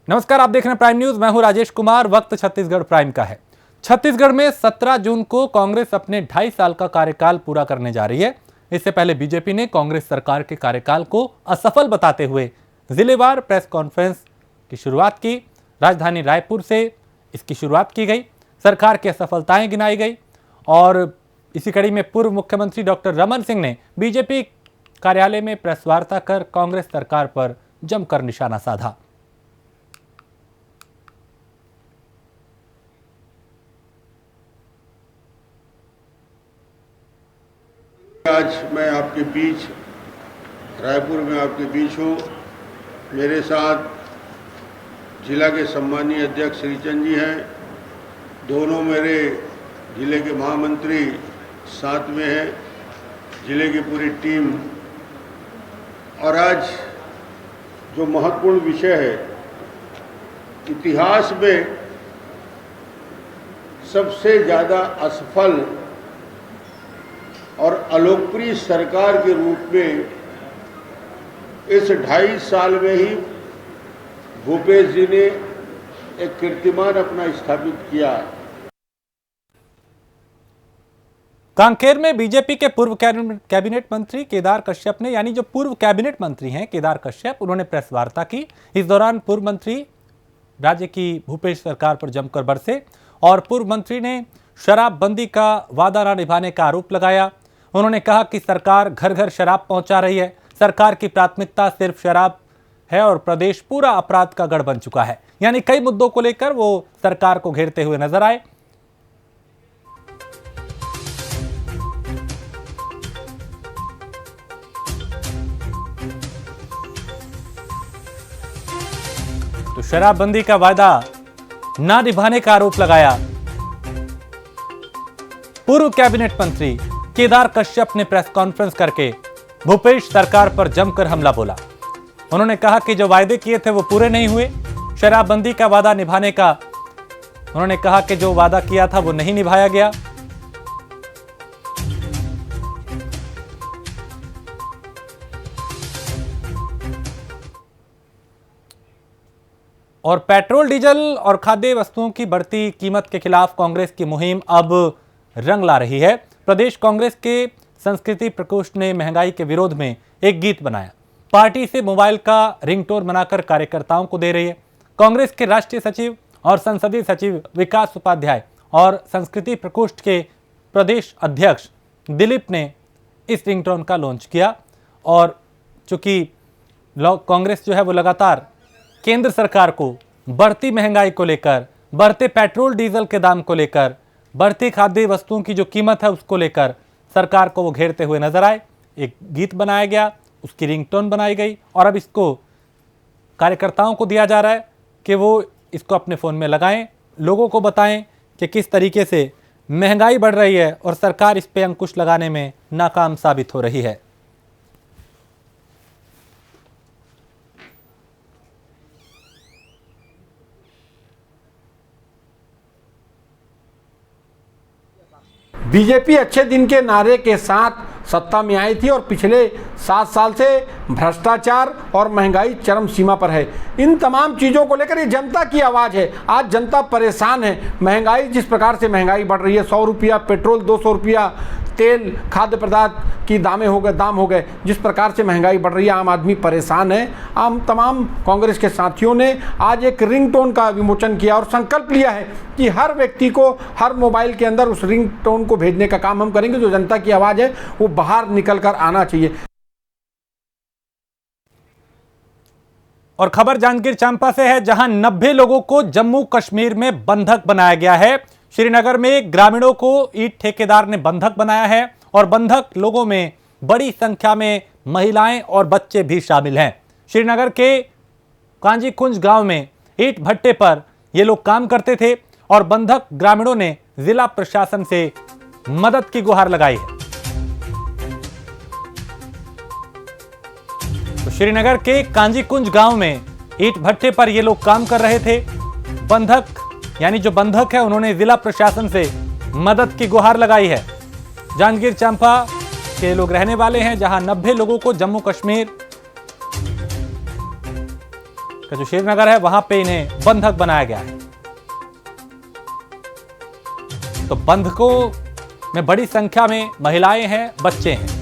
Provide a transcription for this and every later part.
नमस्कार, आप देख रहे हैं प्राइम न्यूज। मैं हूं राजेश कुमार। वक्त छत्तीसगढ़ प्राइम का है। छत्तीसगढ़ में 17 जून को कांग्रेस अपने 2.5 साल का कार्यकाल पूरा करने जा रही है। इससे पहले बीजेपी ने कांग्रेस सरकार के कार्यकाल को असफल बताते हुए जिलेवार प्रेस कॉन्फ्रेंस की शुरुआत की। राजधानी रायपुर से इसकी शुरुआत की गई। सरकार की असफलताएं गिनाई गई और इसी कड़ी में पूर्व मुख्यमंत्री डॉक्टर रमन सिंह ने बीजेपी कार्यालय में प्रेस वार्ता कर कांग्रेस सरकार पर जमकर निशाना साधा। आज मैं आपके बीच रायपुर में आपके बीच हूँ। मेरे साथ जिला के सम्मानीय अध्यक्ष श्रीचंद जी हैं। दोनों मेरे जिले के महामंत्री साथ में हैं, जिले की पूरी टीम। और आज जो महत्वपूर्ण विषय है, इतिहास में सबसे ज़्यादा असफल और अलोकप्रिय सरकार के रूप में इस 2.5 साल में ही भूपेश जी ने एक कीर्तिमान अपना स्थापित किया। कांकेर में बीजेपी के पूर्व कैबिनेट मंत्री केदार कश्यप ने, यानी जो पूर्व कैबिनेट मंत्री हैं केदार कश्यप, उन्होंने प्रेस वार्ता की। इस दौरान पूर्व मंत्री राज्य की भूपेश सरकार पर जमकर बरसे और पूर्व मंत्री ने शराबबंदी का वादा न निभाने का आरोप लगाया। उन्होंने कहा कि सरकार घर घर शराब पहुंचा रही है। सरकार की प्राथमिकता सिर्फ शराब है और प्रदेश पूरा अपराध का गढ़ बन चुका है। यानी कई मुद्दों को लेकर वो सरकार को घेरते हुए नजर आए। तो शराबबंदी का वादा ना निभाने का आरोप लगाया। पूर्व कैबिनेट मंत्री केदार कश्यप ने प्रेस कॉन्फ्रेंस करके भूपेश सरकार पर जमकर हमला बोला। उन्होंने कहा कि जो वायदे किए थे वो पूरे नहीं हुए। शराबबंदी का वादा निभाने का उन्होंने कहा कि जो वादा किया था वो नहीं निभाया गया। और पेट्रोल, डीजल और खाद्य वस्तुओं की बढ़ती कीमत के खिलाफ कांग्रेस की मुहिम अब रंग ला रही है। प्रदेश कांग्रेस के संस्कृति प्रकोष्ठ ने महंगाई के विरोध में एक गीत बनाया। पार्टी से मोबाइल का रिंगटोन बनाकर कार्यकर्ताओं को दे रही है। कांग्रेस के राष्ट्रीय सचिव और संसदीय सचिव विकास उपाध्याय और संस्कृति प्रकोष्ठ के प्रदेश अध्यक्ष दिलीप ने इस रिंगटोन का लॉन्च किया। और चूंकि कांग्रेस जो है वो लगातार केंद्र सरकार को बढ़ती महंगाई को लेकर, बढ़ते पेट्रोल डीजल के दाम को लेकर, बढ़ती खाद्य वस्तुओं की जो कीमत है उसको लेकर सरकार को वो घेरते हुए नजर आए। एक गीत बनाया गया, उसकी रिंगटोन बनाई गई और अब इसको कार्यकर्ताओं को दिया जा रहा है कि वो इसको अपने फ़ोन में लगाएं, लोगों को बताएं कि किस तरीके से महंगाई बढ़ रही है और सरकार इस पे अंकुश लगाने में नाकाम साबित हो रही है। बीजेपी अच्छे दिन के नारे के साथ सत्ता में आई थी और पिछले 7 साल से भ्रष्टाचार और महंगाई चरम सीमा पर है। इन तमाम चीज़ों को लेकर ये जनता की आवाज़ है। आज जनता परेशान है। महंगाई, जिस प्रकार से महंगाई बढ़ रही है, 100 रुपया पेट्रोल, 200 रुपया तेल, खाद्य पदार्थ की दाम हो गए। जिस प्रकार से महंगाई बढ़ रही है, आम आदमी परेशान है। हम तमाम कांग्रेस के साथियों ने आज एक रिंगटोन का विमोचन किया और संकल्प लिया है कि हर व्यक्ति को हर मोबाइल के अंदर उस रिंगटोन को भेजने का काम हम करेंगे। जो जनता की आवाज़ है वो बाहर निकल कर आना चाहिए। और खबर जांजगीर चांपा से है, जहां 90 लोगों को जम्मू कश्मीर में बंधक बनाया गया है। श्रीनगर में ग्रामीणों को ईंट ठेकेदार ने बंधक बनाया है और बंधक लोगों में बड़ी संख्या में महिलाएं और बच्चे भी शामिल हैं। श्रीनगर के कांजीकुंज गांव में ईंट भट्टे पर ये लोग काम करते थे और बंधक ग्रामीणों ने जिला प्रशासन से मदद की गुहार लगाई है। तो श्रीनगर के कांजीकुंज गांव में ईंट भट्टे पर ये लोग काम कर रहे थे। बंधक, यानी जो बंधक है, उन्होंने जिला प्रशासन से मदद की गुहार लगाई है। जांजगीर चांपा के लोग रहने वाले हैं, जहां 90 लोगों को जम्मू कश्मीर का जो श्रीनगर है वहां पे इन्हें बंधक बनाया गया है। तो बंधकों में बड़ी संख्या में महिलाएं हैं, बच्चे हैं।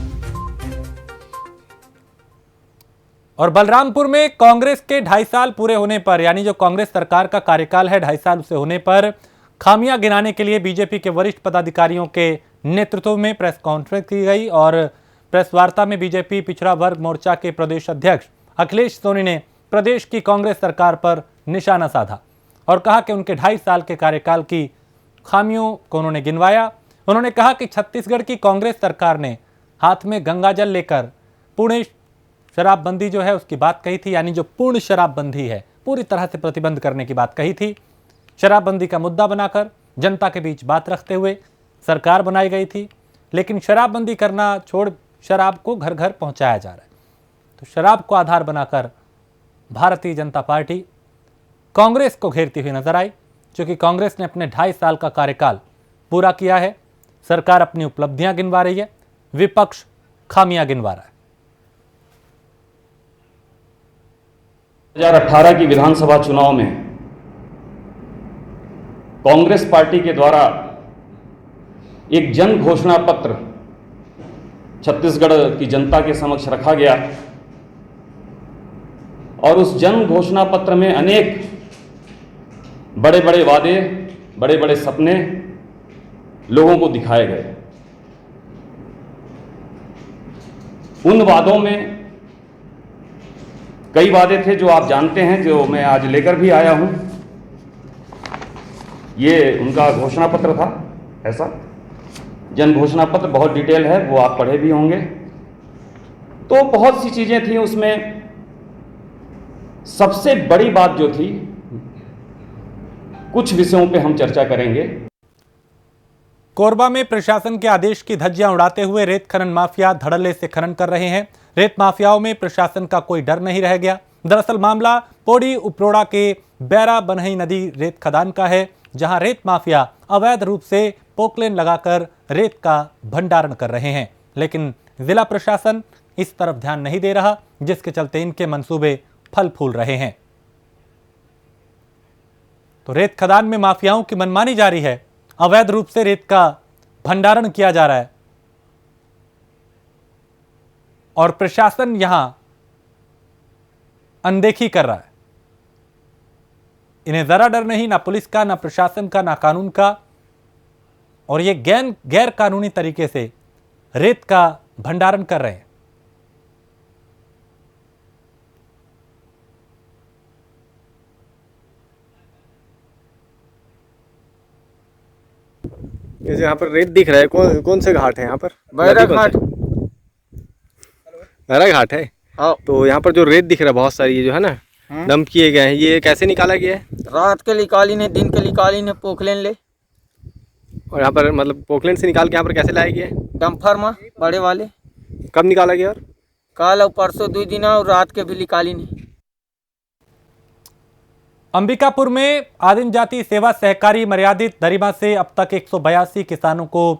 और बलरामपुर में कांग्रेस के 2.5 साल पूरे होने पर, यानी जो कांग्रेस सरकार का कार्यकाल है 2.5 साल उसे होने पर, खामियां गिनाने के लिए बीजेपी के वरिष्ठ पदाधिकारियों के नेतृत्व में प्रेस कॉन्फ्रेंस की गई। और प्रेस वार्ता में बीजेपी पिछड़ा वर्ग मोर्चा के प्रदेश अध्यक्ष अखिलेश सोनी ने प्रदेश की कांग्रेस सरकार पर निशाना साधा और कहा कि उनके 2.5 साल के कार्यकाल की खामियों को उन्होंने गिनवाया। उन्होंने कहा कि छत्तीसगढ़ की कांग्रेस सरकार ने हाथ में गंगाजल लेकर पूर्ण शराबबंदी जो है उसकी बात कही थी, यानी जो पूर्ण शराबबंदी है पूरी तरह से प्रतिबंध करने की बात कही थी। शराबबंदी का मुद्दा बनाकर जनता के बीच बात रखते हुए सरकार बनाई गई थी, लेकिन शराबबंदी करना छोड़ शराब को घर घर पहुंचाया जा रहा है। तो शराब को आधार बनाकर भारतीय जनता पार्टी कांग्रेस को घेरती हुई नजर आई, क्योंकि कांग्रेस ने अपने 2.5 साल का कार्यकाल पूरा किया है। सरकार अपनी उपलब्धियां गिनवा रही है, विपक्ष खामियां गिनवा रहा है। 2018 की विधानसभा चुनाव में कांग्रेस पार्टी के द्वारा एक जन घोषणा पत्र छत्तीसगढ़ की जनता के समक्ष रखा गया और उस जन घोषणा पत्र में अनेक बड़े बड़े वादे, बड़े बड़े सपने लोगों को दिखाए गए। उन वादों में कई वादे थे जो आप जानते हैं, जो मैं आज लेकर भी आया हूं। ये उनका घोषणा पत्र था। ऐसा जन घोषणा पत्र बहुत डिटेल है, वो आप पढ़े भी होंगे। तो बहुत सी चीजें थी उसमें। सबसे बड़ी बात जो थी, कुछ विषयों पे हम चर्चा करेंगे। कोरबा में प्रशासन के आदेश की धज्जियां उड़ाते हुए रेत खनन माफिया धड़ल्ले से खनन कर रहे हैं। रेत माफियाओं में प्रशासन का कोई डर नहीं रह गया। दरअसल मामला पौड़ी उपरोड़ा के बैरा बनही नदी रेत खदान का है, जहां रेत माफिया अवैध रूप से पोकलेन लगाकर रेत का भंडारण कर रहे हैं, लेकिन जिला प्रशासन इस तरफ ध्यान नहीं दे रहा, जिसके चलते इनके मंसूबे फल फूल रहे हैं। तो रेत खदान में माफियाओं की मनमानी जारी है, अवैध रूप से रेत का भंडारण किया जा रहा है और प्रशासन यहां अनदेखी कर रहा है। इन्हें जरा डर नहीं, ना पुलिस का, ना प्रशासन का, ना कानून का, और ये गैर कानूनी तरीके से रेत का भंडारण कर रहे हैं। ये यहाँ पर रेत दिख रहा है, कौन से घाट है यहाँ पर? बैरा घाट। बैरा घाट है। हाँ। तो यहाँ पर जो रेत दिख रहा है बहुत सारी, ये जो है ना डंप किए गए हैं, ये कैसे निकाला गया है? रात के निकाली ने, दिन के निकाली ने, पोखलेन ले। और यहाँ पर मतलब पोखलेन से निकाल के यहाँ पर कैसे लाया गया है? डम्फर में बड़े वाले। कब निकाला गया? और कल और परसों 2 दिन और रात के भी निकाली ने। अंबिकापुर में आदिम जाति सेवा सहकारी मर्यादित दरिमा से अब तक 182 किसानों को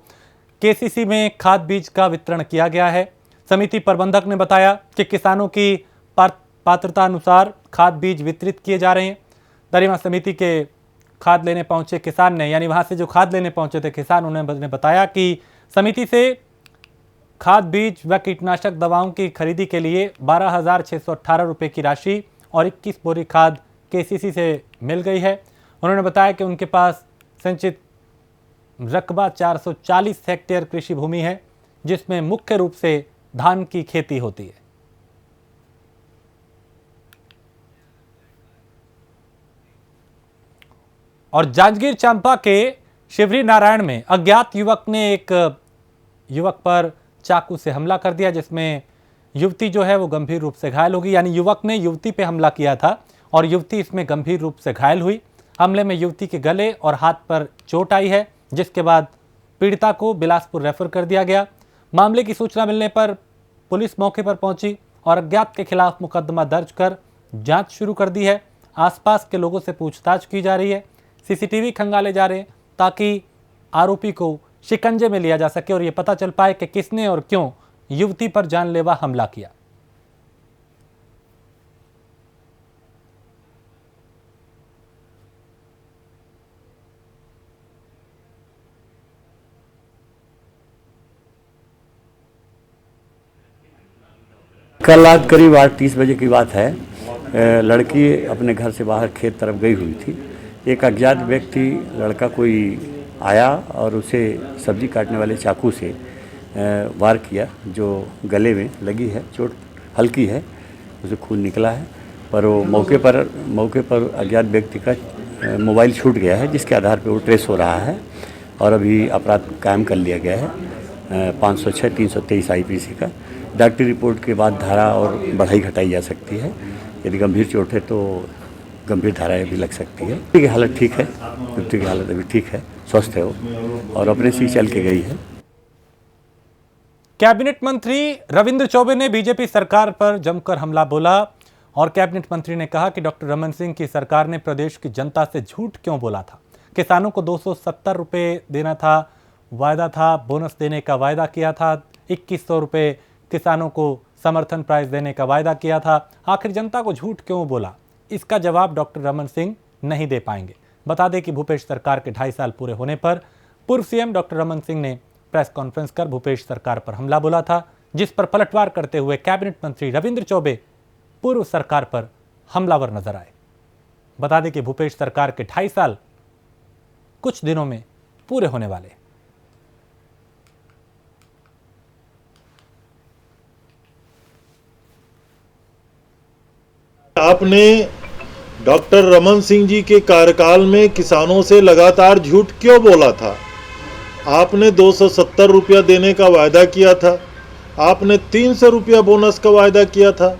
केसीसी में खाद बीज का वितरण किया गया है। समिति प्रबंधक ने बताया कि किसानों की पात्रता अनुसार खाद बीज वितरित किए जा रहे हैं। दरिमा समिति के खाद लेने पहुंचे किसान ने, यानी वहां से जो खाद लेने पहुंचे थे किसान, उन्होंने बताया कि समिति से खाद बीज व कीटनाशक दवाओं की खरीदी के लिए 12,618 रुपये की राशि और 21 बोरी खाद केसीसी से मिल गई है। उन्होंने बताया कि उनके पास संचित रकबा 440 हेक्टेयर कृषि भूमि है, जिसमें मुख्य रूप से धान की खेती होती है। और जांजगीर चांपा के शिवरी नारायण में अज्ञात युवक ने एक युवक पर चाकू से हमला कर दिया, जिसमें युवती जो है वो गंभीर रूप से घायल हो गई। यानी युवक ने युवती पे हमला किया था और युवती इसमें गंभीर रूप से घायल हुई। हमले में युवती के गले और हाथ पर चोट आई है, जिसके बाद पीड़िता को बिलासपुर रेफर कर दिया गया। मामले की सूचना मिलने पर पुलिस मौके पर पहुंची और अज्ञात के खिलाफ मुकदमा दर्ज कर जांच शुरू कर दी है। आसपास के लोगों से पूछताछ की जा रही है, सीसीटीवी खंगाले जा रहे हैं ताकि आरोपी को शिकंजे में लिया जा सके और ये पता चल पाए कि किसने और क्यों युवती पर जानलेवा हमला किया। कल रात करीब 8:30 बजे की बात है। लड़की अपने घर से बाहर खेत तरफ गई हुई थी। एक अज्ञात व्यक्ति लड़का कोई आया और उसे सब्जी काटने वाले चाकू से वार किया, जो गले में लगी है। चोट हल्की है, उसे खून निकला है, पर वो मौके पर अज्ञात व्यक्ति का मोबाइल छूट गया है, जिसके आधार पर वो ट्रेस हो रहा है और अभी अपराध कायम कर लिया गया है 506 323 IPC का। डॉक्टरी रिपोर्ट के बाद धारा और बढ़ाई घटाई जा सकती है। यदि गंभीर चोट है तो गंभीर धाराएं भी लग सकती है। युवती की हालत ठीक है, युवती की हालत अभी ठीक है, स्वस्थ है वो और अपने से चल के गई है। कैबिनेट मंत्री रविंद्र चौबे ने बीजेपी सरकार पर जमकर हमला बोला और कैबिनेट मंत्री ने कहा कि डॉक्टर रमन सिंह की सरकार ने प्रदेश की जनता से झूठ क्यों बोला था। किसानों को 270 रुपये देना था, वायदा था, बोनस देने का वायदा किया था, 2100 रुपये किसानों को समर्थन प्राइस देने का वायदा किया था। आखिर जनता को झूठ क्यों बोला, इसका जवाब डॉक्टर रमन सिंह नहीं दे पाएंगे। बता दें कि भूपेश सरकार के 2.5 साल पूरे होने पर पूर्व सीएम डॉक्टर रमन सिंह ने प्रेस कॉन्फ्रेंस कर भूपेश सरकार पर हमला बोला था, जिस पर पलटवार करते हुए कैबिनेट मंत्री रविंद्र चौबे पूर्व सरकार पर हमलावर नजर आए। बता दें कि भूपेश सरकार के 2.5 साल कुछ दिनों में पूरे होने वाले। आपने डॉक्टर रमन सिंह जी के कार्यकाल में किसानों से लगातार झूठ क्यों बोला था? आपने 270 रुपया देने का वायदा किया था, आपने 300 रुपया बोनस का वायदा किया था,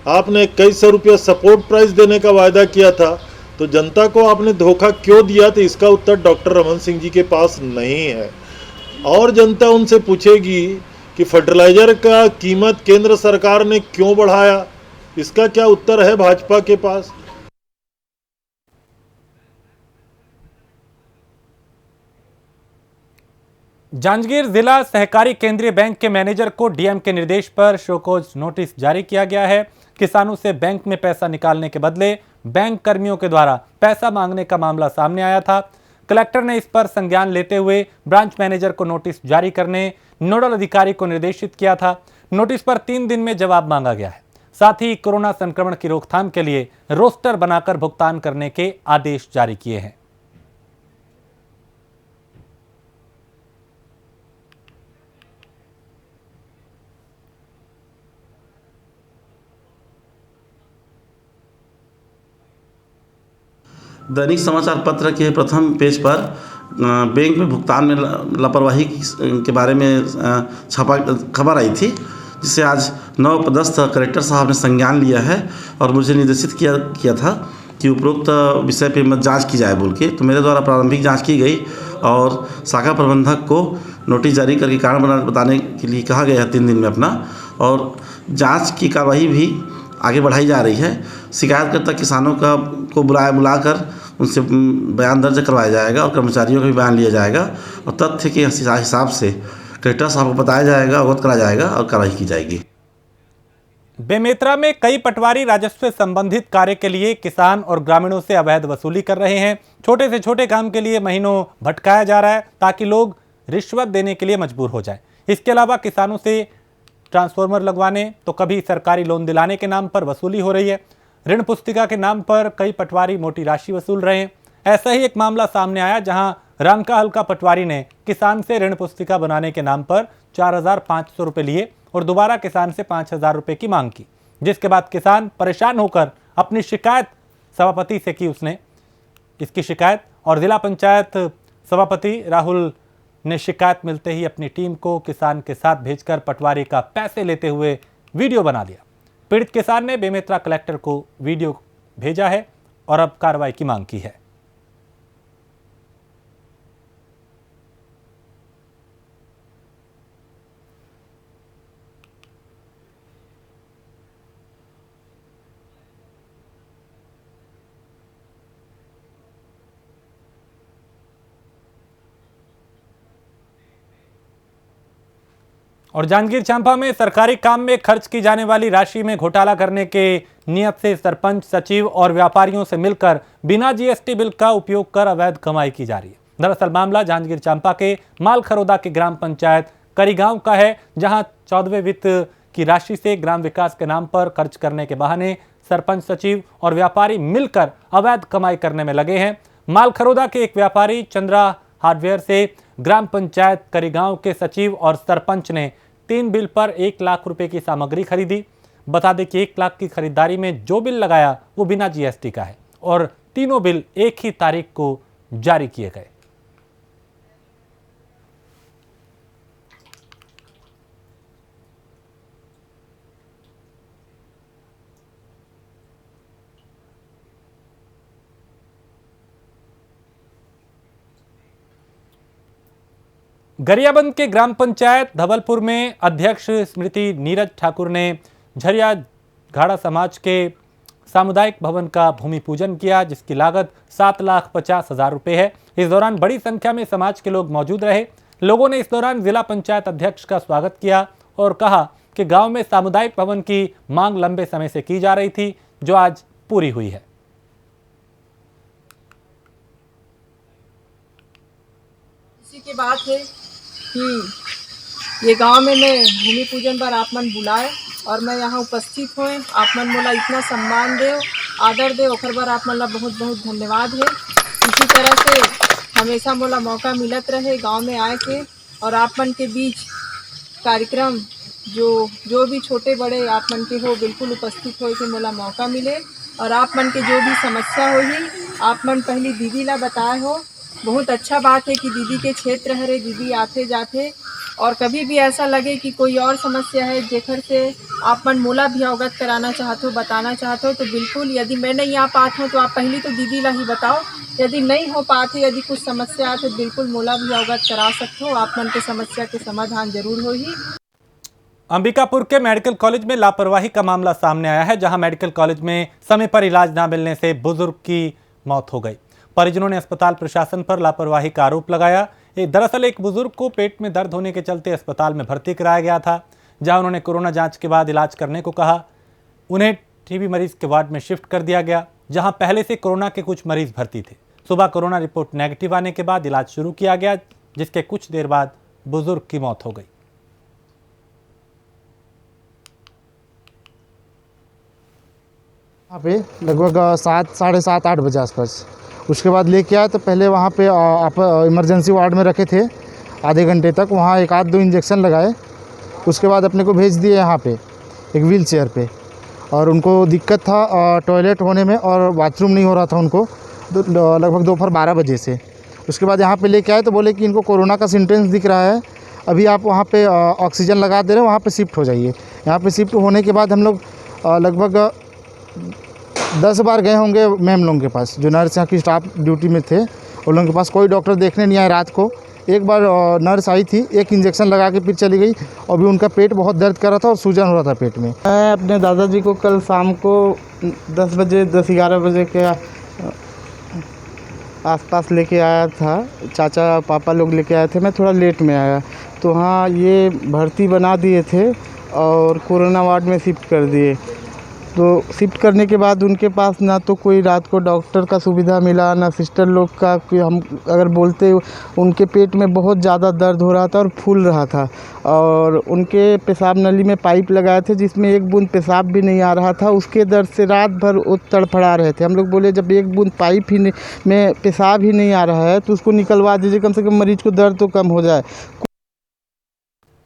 आपने 2100 रुपया सपोर्ट प्राइस देने का वायदा किया था। तो जनता को आपने धोखा क्यों दिया? तो इसका उत्तर डॉक्टर रमन सिंह जी के पास नहीं है। और जनता उनसे पूछेगी कि फर्टिलाइजर का कीमत केंद्र सरकार ने क्यों बढ़ाया, इसका क्या उत्तर है भाजपा के पास? जांजगीर जिला सहकारी केंद्रीय बैंक के मैनेजर को डीएम के निर्देश पर शोकॉज नोटिस जारी किया गया है। किसानों से बैंक में पैसा निकालने के बदले बैंक कर्मियों के द्वारा पैसा मांगने का मामला सामने आया था। कलेक्टर ने इस पर संज्ञान लेते हुए ब्रांच मैनेजर को नोटिस जारी करने नोडल अधिकारी को निर्देशित किया था। नोटिस पर 3 दिन में जवाब मांगा गया है। साथ ही कोरोना संक्रमण की रोकथाम के लिए रोस्टर बनाकर भुगतान करने के आदेश जारी किए हैं। दैनिक समाचार पत्र के प्रथम पेज पर बैंक में भुगतान में लापरवाही के बारे में छपा खबर आई थी, जिसे आज नवपदस्थ कलेक्टर साहब ने संज्ञान लिया है और मुझे निर्देशित किया था कि उपरोक्त विषय पर जांच की जाए बोल के। तो मेरे द्वारा प्रारंभिक जांच की गई और शाखा प्रबंधक को नोटिस जारी करके कारण बताने के लिए कहा गया है 3 दिन में अपना, और जांच की कार्रवाई भी आगे बढ़ाई जा रही है। शिकायतकर्ता किसानों को बुलाकर उनसे बयान दर्ज करवाया जाएगा और कर्मचारियों का भी बयान लिया जाएगा और तथ्य के हिसाब से कलेक्टर साहब को बताया जाएगा, अवगत कराया जाएगा और कार्रवाई की जाएगी। बेमेतरा में कई पटवारी राजस्व संबंधित कार्य के लिए किसान और ग्रामीणों से अवैध वसूली कर रहे हैं। छोटे से छोटे काम के लिए महीनों भटकाया जा रहा है ताकि लोग रिश्वत देने के लिए मजबूर हो जाए। इसके अलावा किसानों से ट्रांसफार्मर लगवाने तो कभी सरकारी लोन दिलाने के नाम पर वसूली हो रही है। ऋण पुस्तिका के नाम पर कई पटवारी मोटी राशि वसूल रहे हैं। ऐसा ही एक मामला सामने आया जहां रांका हल्का पटवारी ने किसान से ऋण पुस्तिका बनाने के नाम पर 4500 रुपये लिए और दोबारा किसान से 5000 रुपये की मांग की, जिसके बाद किसान परेशान होकर अपनी शिकायत सभापति से की। उसने इसकी शिकायत और जिला पंचायत सभापति राहुल ने शिकायत मिलते ही अपनी टीम को किसान के साथ भेजकर पटवारी का पैसे लेते हुए वीडियो बना दिया। पीड़ित किसान ने बेमेतरा कलेक्टर को वीडियो भेजा है और अब कार्रवाई की मांग की है। और जांजगीर चांपा में सरकारी काम में खर्च की जाने वाली राशि में घोटाला करने के नियत से सरपंच, सचिव और व्यापारियों से मिलकर बिना जीएसटी बिल का उपयोग कर अवैध कमाई की जा रही है। दरअसल मामला जांजगीर चांपा के मालखरोदा के ग्राम पंचायत करीगांव का है, जहां 14वें वित्त की राशि से ग्राम विकास के नाम पर खर्च करने के बहाने सरपंच, सचिव और व्यापारी मिलकर अवैध कमाई करने में लगे हैं। मालखरोदा के एक व्यापारी चंद्रा हार्डवेयर से ग्राम पंचायत करीगांव के सचिव और सरपंच ने 3 बिल पर 1 लाख रुपए की सामग्री खरीदी। बता दें कि 1 लाख की खरीदारी में जो बिल लगाया वो बिना जीएसटी का है और तीनों बिल एक ही तारीख को जारी किए गए। गरियाबंद के ग्राम पंचायत धवलपुर में अध्यक्ष स्मृति नीरज ठाकुर ने झरिया घाड़ा समाज के सामुदायिक भवन का भूमि पूजन किया, जिसकी लागत 7,50,000 रुपए है। इस दौरान बड़ी संख्या में समाज के लोग मौजूद रहे। लोगों ने इस दौरान जिला पंचायत अध्यक्ष का स्वागत किया और कहा कि गांव में सामुदायिक भवन की मांग लंबे समय से की जा रही थी, जो आज पूरी हुई है। इसी की बात है कि ये गांव में मैं भूमि पूजन पर आप मन बुलाए और मैं यहाँ उपस्थित हुए। आप मन मोला इतना सम्मान दे, आदर दे, ओखर बर आप मन ला बहुत बहुत धन्यवाद है। इसी तरह से हमेशा मोला मौका मिलत रहे गांव में आए के और आप मन के बीच कार्यक्रम जो भी छोटे बड़े आप मन के हो बिल्कुल उपस्थित हो के मोला मौका मिले और आप मन के जो भी समस्या होगी आप मन पहली दीदी ला बताए हो। बहुत अच्छा बात है कि दीदी के क्षेत्र हरे दीदी आते जाते और कभी भी ऐसा लगे कि कोई और समस्या है जेकर से आप मन मोला भी अवगत कराना चाहते हो, बताना चाहते हो, तो बिल्कुल यदि मैं नहीं आ पाता हूँ तो आप पहले तो दीदी ला ही बताओ। यदि नहीं हो पाते, यदि कुछ समस्या है तो बिल्कुल मोला भी अवगत करा सकते हो। आप मन के समस्या के समाधान जरूर हो ही। अंबिकापुर के मेडिकल कॉलेज में लापरवाही का मामला सामने आया है, जहां मेडिकल कॉलेज में समय पर इलाज न मिलने से बुजुर्ग की मौत हो गई। परिजनों ने अस्पताल प्रशासन पर लापरवाही का आरोप लगाया। दरअसल एक बुजुर्ग को पेट में दर्द होने के चलते अस्पताल में भर्ती कराया गया था, जहां उन्होंने कोरोना जांच के बाद इलाज करने को कहा। उन्हें टीबी मरीज के वार्ड में शिफ्ट कर दिया गया, जहां पहले से कोरोना के कुछ मरीज भर्ती थे। सुबह कोरोना रिपोर्ट नेगेटिव आने के बाद इलाज शुरू किया गया, जिसके कुछ देर बाद बुजुर्ग की मौत हो गई। यहाँ पे लगभग 7, साढ़े 7, 8 बजे आसपास उसके बाद लेके आए तो पहले वहाँ पे आप इमरजेंसी वार्ड में रखे थे आधे घंटे तक। वहाँ 1-2 इंजेक्शन लगाए, उसके बाद अपने को भेज दिए यहाँ पे एक व्हील चेयर पे। और उनको दिक्कत था टॉयलेट होने में और बाथरूम नहीं हो रहा था उनको लगभग दोपहर 12 बजे से। उसके बाद यहाँ पे लेके आए तो बोले कि इनको कोरोना का सिम्टम्स दिख रहा है, अभी आप वहाँ पे ऑक्सीजन लगा दे रहे हैं, वहाँ पे शिफ्ट हो जाइए। यहाँ पे शिफ्ट होने के बाद हम लोग लगभग 10 बार गए होंगे मैम लोगों के पास, जो नर्स यहाँ की स्टाफ ड्यूटी में थे। उन लोगों के पास कोई डॉक्टर देखने नहीं आए रात को। एक बार नर्स आई थी, एक इंजेक्शन लगा के फिर चली गई। और भी उनका पेट बहुत दर्द कर रहा था और सूजन हो रहा था पेट में। मैं अपने दादाजी को कल शाम को 10-11 बजे के आसपास लेके आया था। चाचा पापा लोग लेके आए थे, मैं थोड़ा लेट में आया तो हाँ ये भर्ती बना दिए थे और कोरोना वार्ड में शिफ्ट कर दिए। तो शिफ्ट करने के बाद उनके पास ना तो कोई रात को डॉक्टर का सुविधा मिला, ना सिस्टर लोग का। कि हम अगर बोलते उनके पेट में बहुत ज़्यादा दर्द हो रहा था और फूल रहा था और उनके पेशाब नली में पाइप लगाए थे जिसमें एक बूंद पेशाब भी नहीं आ रहा था। उसके दर्द से रात भर वो तड़फड़ा रहे थे। हम लोग बोले जब एक बूंद पाइप ही में पेशाब ही नहीं आ रहा है तो उसको निकलवा दीजिए, कम से कम मरीज को दर्द तो कम हो जाए।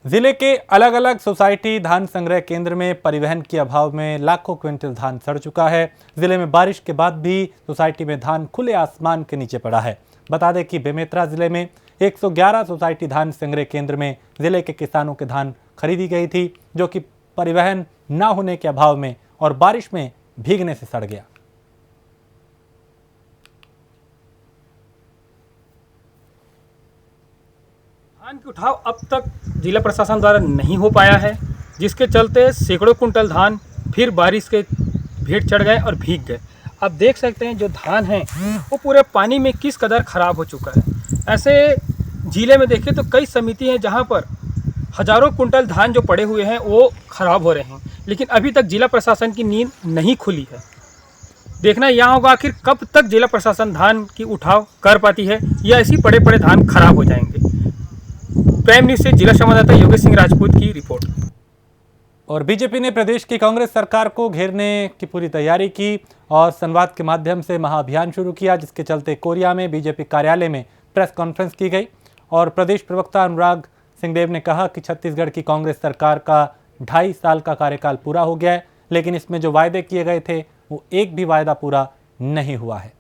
जिले के अलग अलग सोसाइटी धान संग्रह केंद्र में परिवहन के अभाव में लाखों क्विंटल धान सड़ चुका है। जिले में बारिश के बाद भी सोसाइटी में धान खुले आसमान के नीचे पड़ा है। बता दें कि बेमेतरा जिले में 111 सोसाइटी धान संग्रह केंद्र में जिले के किसानों के धान खरीदी गई थी, जो कि परिवहन न होने के अभाव में और बारिश में भीगने से सड़ गया। धान की उठाव अब तक जिला प्रशासन द्वारा नहीं हो पाया है, जिसके चलते सैकड़ों कुंटल धान फिर बारिश के भेंट चढ़ गए और भीग गए। अब देख सकते हैं जो धान है वो पूरे पानी में किस कदर ख़राब हो चुका है। ऐसे जिले में देखें तो कई समिति हैं जहां पर हज़ारों कुंटल धान जो पड़े हुए हैं वो ख़राब हो रहे हैं, लेकिन अभी तक जिला प्रशासन की नींद नहीं खुली है। देखना यहाँ होगा आखिर कब तक जिला प्रशासन धान की उठाव कर पाती है या ऐसी पड़े पड़े धान खराब हो जाएंगे। प्राइम न्यूज़ से जिला संवाददाता योगेश सिंह राजपूत की रिपोर्ट। और बीजेपी ने प्रदेश की कांग्रेस सरकार को घेरने की पूरी तैयारी की और संवाद के माध्यम से महाअभियान शुरू किया, जिसके चलते कोरिया में बीजेपी कार्यालय में प्रेस कॉन्फ्रेंस की गई और प्रदेश प्रवक्ता अनुराग सिंहदेव ने कहा कि छत्तीसगढ़ की कांग्रेस सरकार का 2.5 साल का कार्यकाल पूरा हो गया है, लेकिन इसमें जो वायदे किए गए थे वो एक भी वायदा पूरा नहीं हुआ है।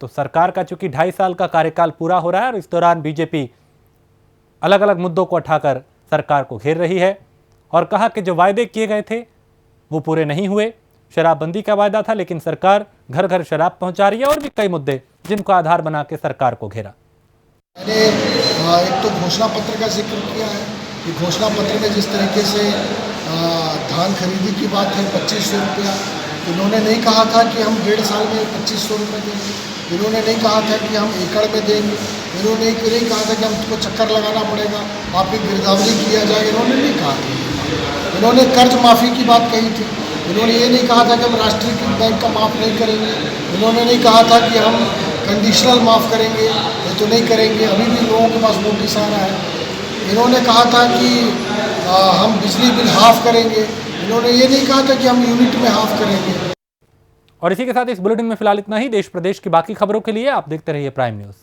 तो सरकार का चूंकि 2.5 साल का कार्यकाल पूरा हो रहा है और इस दौरान बीजेपी अलग अलग मुद्दों को उठाकर सरकार को घेर रही है और कहा कि जो वायदे किए गए थे वो पूरे नहीं हुए। शराबबंदी का वायदा था, लेकिन सरकार घर घर शराब पहुंचा रही है और भी कई मुद्दे जिनको आधार बना के सरकार को घेरा। मैंने एक तो घोषणा पत्र का जिक्र किया है कि घोषणा पत्र में जिस तरीके से धान खरीदी की बात है 2500 रुपया, इन्होंने नहीं कहा था कि हम 1.5 साल में 2500 रुपये देंगे, इन्होंने नहीं कहा था कि हम एकड़ में देंगे, इन्होंने नहीं कहा था कि हमको चक्कर लगाना पड़ेगा, आप एक गिरदावरी किया जाए, इन्होंने नहीं कहा था। इन्होंने कर्ज माफ़ी की बात कही थी, इन्होंने ये नहीं कहा था कि हम राष्ट्रीयकृत बैंक का माफ़ नहीं करेंगे, इन्होंने नहीं कहा था कि हम कंडीशनल माफ़ करेंगे, ये तो नहीं करेंगे, अभी भी लोगों के पास नोटिस आ रहा है। इन्होंने कहा था कि हम बिजली बिल हाफ करेंगे, इन्होंने ये नहीं कहा था कि हम यूनिट में हाफ करेंगे। और इसी के साथ इस बुलेटिन में फिलहाल इतना ही। देश प्रदेश की बाकी खबरों के लिए आप देखते रहिए प्राइम न्यूज़।